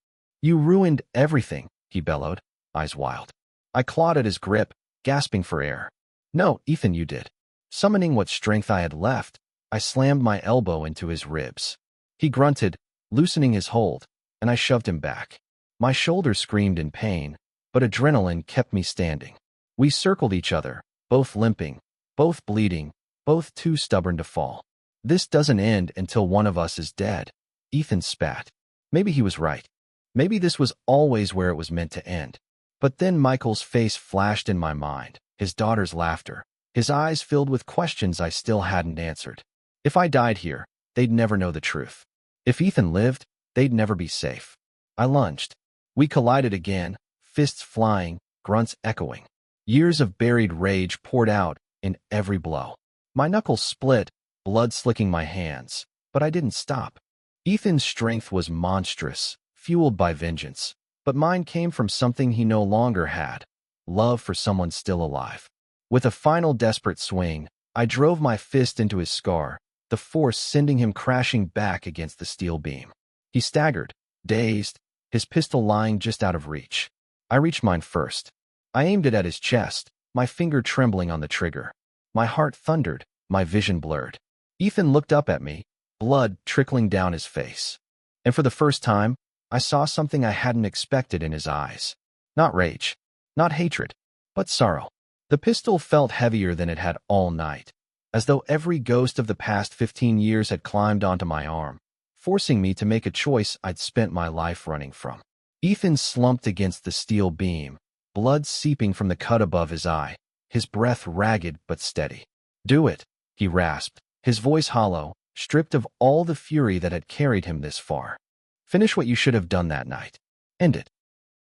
You ruined everything, he bellowed, eyes wild. I clawed at his grip, gasping for air. No, Ethan, you did. Summoning what strength I had left, I slammed my elbow into his ribs. He grunted, loosening his hold, and I shoved him back. My shoulder screamed in pain, but adrenaline kept me standing. We circled each other, both limping, both bleeding, both too stubborn to fall. This doesn't end until one of us is dead. Ethan spat. Maybe he was right. Maybe this was always where it was meant to end. But then Michael's face flashed in my mind, his daughter's laughter, his eyes filled with questions I still hadn't answered. If I died here, they'd never know the truth. If Ethan lived, they'd never be safe. I lunged. We collided again, fists flying, grunts echoing. Years of buried rage poured out in every blow. My knuckles split, blood slicking my hands, but I didn't stop. Ethan's strength was monstrous, fueled by vengeance, but mine came from something he no longer had: love for someone still alive. With a final desperate swing, I drove my fist into his scar, the force sending him crashing back against the steel beam. He staggered, dazed, his pistol lying just out of reach. I reached mine first. I aimed it at his chest, my finger trembling on the trigger. My heart thundered, my vision blurred. Ethan looked up at me, blood trickling down his face. And for the first time, I saw something I hadn't expected in his eyes. Not rage, not hatred, but sorrow. The pistol felt heavier than it had all night, as though every ghost of the past 15 years had climbed onto my arm, forcing me to make a choice I'd spent my life running from. Ethan slumped against the steel beam, blood seeping from the cut above his eye, his breath ragged but steady. "Do it," he rasped, his voice hollow, stripped of all the fury that had carried him this far. "Finish what you should have done that night. End it."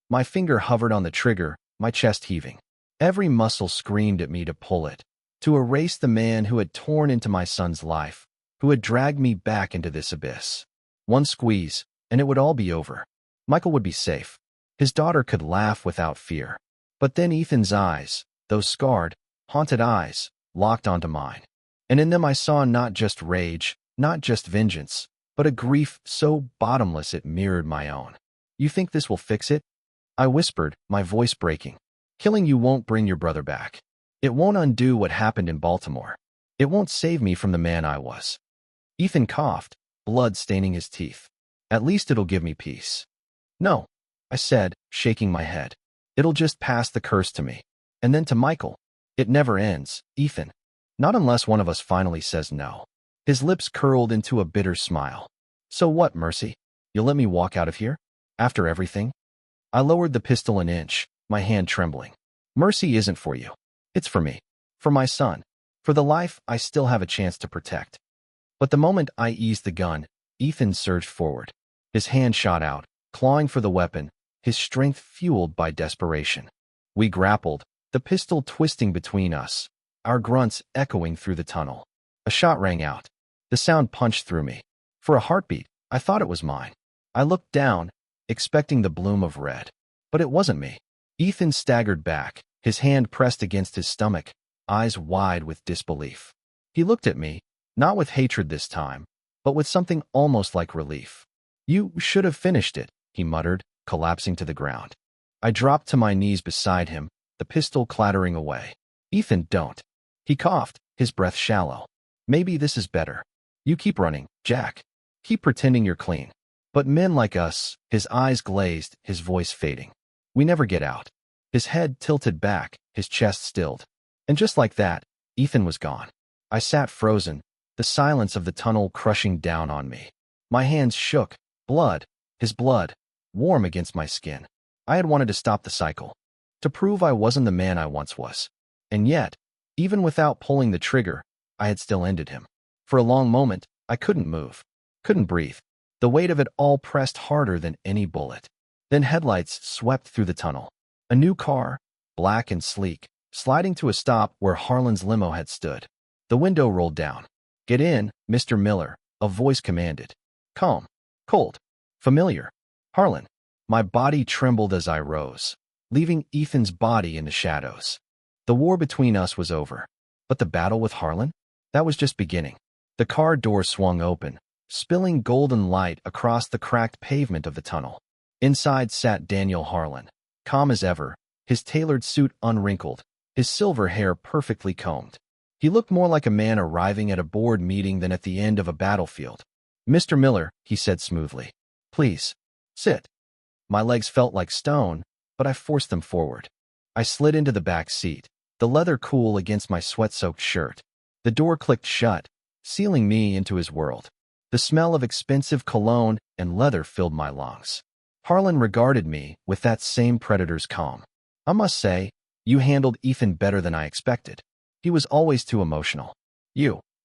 My finger hovered on the trigger, my chest heaving. Every muscle screamed at me to pull it, to erase the man who had torn into my son's life, who had dragged me back into this abyss. One squeeze, and it would all be over. Michael would be safe. His daughter could laugh without fear. But then Ethan's eyes, those scarred, haunted eyes, locked onto mine. And in them I saw not just rage, not just vengeance, but a grief so bottomless it mirrored my own. "You think this will fix it?" I whispered, my voice breaking. "Killing you won't bring your brother back. It won't undo what happened in Baltimore. It won't save me from the man I was." Ethan coughed, blood staining his teeth. "At least it'll give me peace." "No," I said, shaking my head. "It'll just pass the curse to me. And then to Michael. It never ends, Ethan. Not unless one of us finally says no." His lips curled into a bitter smile. "So what, Mercy? You'll let me walk out of here? After everything?" I lowered the pistol an inch, my hand trembling. "Mercy isn't for you. It's for me. For my son. For the life I still have a chance to protect." But the moment I eased the gun, Ethan surged forward. His hand shot out, clawing for the weapon, his strength fueled by desperation. We grappled, the pistol twisting between us, our grunts echoing through the tunnel. A shot rang out. The sound punched through me. For a heartbeat, I thought it was mine. I looked down, expecting the bloom of red. But it wasn't me. Ethan staggered back, his hand pressed against his stomach, eyes wide with disbelief. He looked at me, not with hatred this time, but with something almost like relief. "You should have finished it," he muttered, collapsing to the ground. I dropped to my knees beside him, the pistol clattering away. "Ethan, don't." He coughed, his breath shallow. "Maybe this is better. You keep running, Jack. Keep pretending you're clean. But men like us," his eyes glazed, his voice fading. "We never get out." His head tilted back, his chest stilled. And just like that, Ethan was gone. I sat frozen, the silence of the tunnel crushing down on me. My hands shook, his blood, warm against my skin. I had wanted to stop the cycle, to prove I wasn't the man I once was. And yet, even without pulling the trigger, I had still ended him. For a long moment, I couldn't move, couldn't breathe. The weight of it all pressed harder than any bullet. Then headlights swept through the tunnel. A new car, black and sleek, sliding to a stop where Harlan's limo had stood. The window rolled down. "Get in, Mr. Miller," a voice commanded. Calm, cold, familiar. Harlan. My body trembled as I rose, leaving Ethan's body in the shadows. The war between us was over. But the battle with Harlan? That was just beginning. The car door swung open, spilling golden light across the cracked pavement of the tunnel. Inside sat Daniel Harlan, calm as ever, his tailored suit unwrinkled, his silver hair perfectly combed. He looked more like a man arriving at a board meeting than at the end of a battlefield. "Mr. Miller," he said smoothly, "please, sit." My legs felt like stone, but I forced them forward. I slid into the back seat, the leather cool against my sweat-soaked shirt. The door clicked shut, sealing me into his world. The smell of expensive cologne and leather filled my lungs. Harlan regarded me with that same predator's calm. "I must say, you handled Ethan better than I expected. He was always too emotional.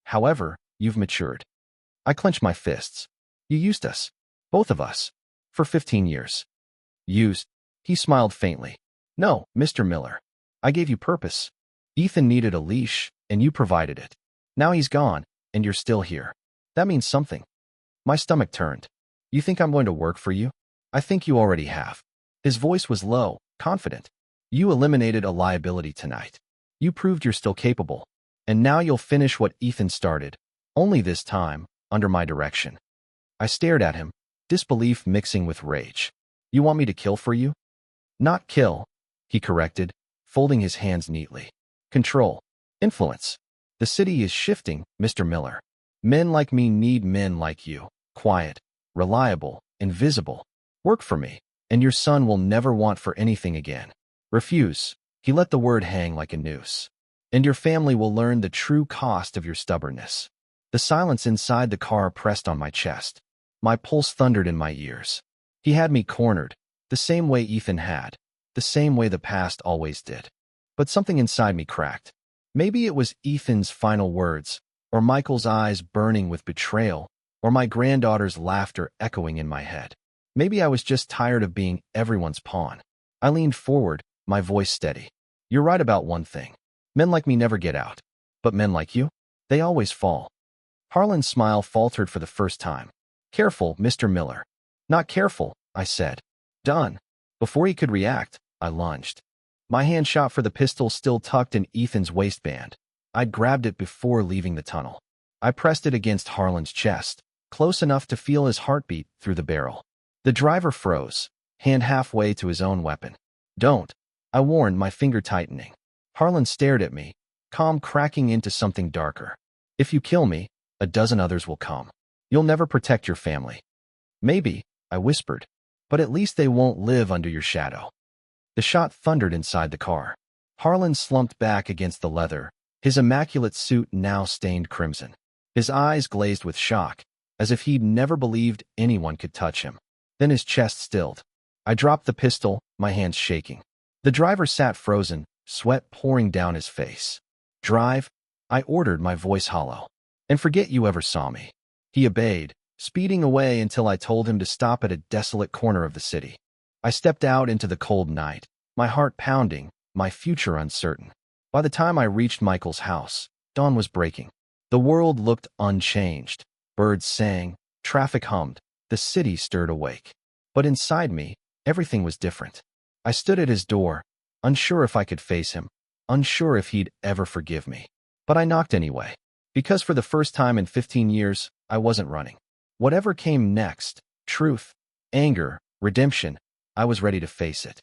However, you've matured." I clenched my fists. You used us. Both of us. For 15 years. Used? He smiled faintly. No, Mr. Miller. I gave you purpose. Ethan needed a leash, and you provided it. Now he's gone, and you're still here. That means something. My stomach turned. You think I'm going to work for you? I think you already have. His voice was low, confident. You eliminated a liability tonight. You proved you're still capable. And now you'll finish what Ethan started. Only this time, under my direction. I stared at him, disbelief mixing with rage. You want me to kill for you? Not kill, he corrected, folding his hands neatly. Control. Influence. The city is shifting, Mr. Miller. Men like me need men like you. Quiet, reliable, invisible. Work for me, and your son will never want for anything again. Refuse. He let the word hang like a noose. And your family will learn the true cost of your stubbornness. The silence inside the car pressed on my chest. My pulse thundered in my ears. He had me cornered, the same way Ethan had, the same way the past always did. But something inside me cracked. Maybe it was Ethan's final words, or Michael's eyes burning with betrayal, or my granddaughter's laughter echoing in my head. Maybe I was just tired of being everyone's pawn. I leaned forward, my voice steady. You're right about one thing. Men like me never get out. But men like you? They always fall. Harlan's smile faltered for the first time. Careful, Mr. Miller. Not careful, I said. Done. Before he could react, I lunged. My hand shot for the pistol still tucked in Ethan's waistband. I'd grabbed it before leaving the tunnel. I pressed it against Harlan's chest, close enough to feel his heartbeat through the barrel. The driver froze, hand halfway to his own weapon. Don't, I warned, my finger tightening. Harlan stared at me, calm cracking into something darker. If you kill me, a dozen others will come. You'll never protect your family. Maybe, I whispered, but at least they won't live under your shadow. The shot thundered inside the car. Harlan slumped back against the leather, his immaculate suit now stained crimson. His eyes glazed with shock, as if he'd never believed anyone could touch him. Then his chest stilled. I dropped the pistol, my hands shaking. The driver sat frozen, sweat pouring down his face. Drive, I ordered, my voice hollow. And forget you ever saw me. He obeyed, speeding away until I told him to stop at a desolate corner of the city. I stepped out into the cold night, my heart pounding, my future uncertain. By the time I reached Michael's house, dawn was breaking. The world looked unchanged. Birds sang, traffic hummed, the city stirred awake. But inside me, everything was different. I stood at his door, unsure if I could face him, unsure if he'd ever forgive me. But I knocked anyway, because for the first time in 15 years, I wasn't running. Whatever came next, truth, anger, redemption, I was ready to face it.